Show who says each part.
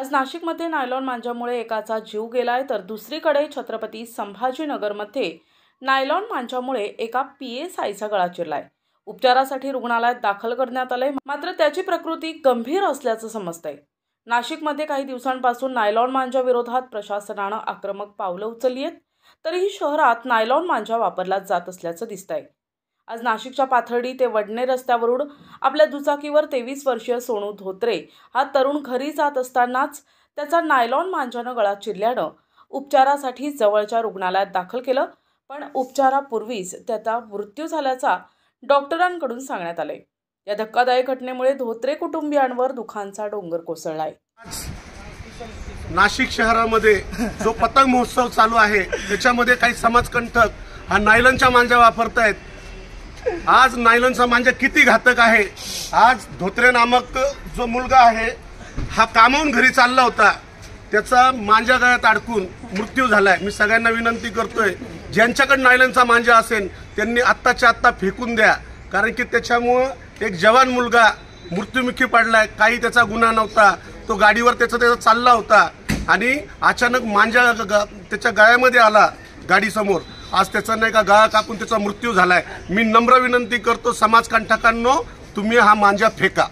Speaker 1: आज नाशिकमध्ये नायलॉन मांजामुळे एकाचा जीव गेलाय, तर दुसरीकडे छत्रपती संभाजीनगरमध्ये नायलॉन मांजामुळे एका PSIचा गळा चिरलाय। उपचारासाठी रुग्णालयात दाखल करण्यात आले, मात्र त्याची प्रकृती गंभीर असल्याचं समजतंय। नाशिकमध्ये काही दिवसांपासून नायलॉन मांजा विरोधात प्रशासनानं आक्रमक पावलं उचलली आहेत, तरीही शहरात नायलॉन मांजा वापरला जात असल्याचं दिसतंय। आज नाशिकच्या पाथर्डी ते वडणे रस्त्यावरून आपल्या दुचाकीवर 23 वर्षीय सोनू धोत्रे हा तरुण घरी जात असतानाच त्याचा नायलॉन मांजानं गळा चिरल्यानं उपचारासाठी जवळच्या रुग्णालयात दाखल केलं, पण उपचारापूर्वीच त्याचा मृत्यू झाल्याचा डॉक्टरांकडून सांगण्यात आले। या धक्कादायक घटनेमुळे धोत्रे कुटुंबियांवर दुःखाचा डोंगर कोसळलाय।
Speaker 2: नाशिक शहरामध्ये जो पतंग महोत्सव चालू आहे त्याच्यामध्ये काही समाजकंटक हा नायलॉनचा मांजा वापरतायत। आज नायलॉनचा मांजा किती घातक आहे। आज धोत्रे नामक जो मुलगा आहे हा कामावून घरी चालला होता, त्याचा मांजा गळ्यात अडकून मृत्यू झालाय। मी सगळ्यांना विनंती करतोय, ज्यांच्याकडे नायलॉनचा मांजा असेल त्यांनी आत्ताच्या आत्ता फेकून द्या, कारण की त्याच्यामुळे एक जवान मुलगा मृत्युमुखी पडलाय। काही त्याचा गुन्हा नव्हता, तो गाडीवर त्याचा चालला होता आणि अचानक मांजा त्याच्या गळ्यामध्ये आला गाडीसमोर। आज त्याचा नाही का गळा कापून त्याचा मृत्यू झालाय। मी नम्र विनंती करतो समाजकंटकांनो, तुम्ही हा मांजा फेका।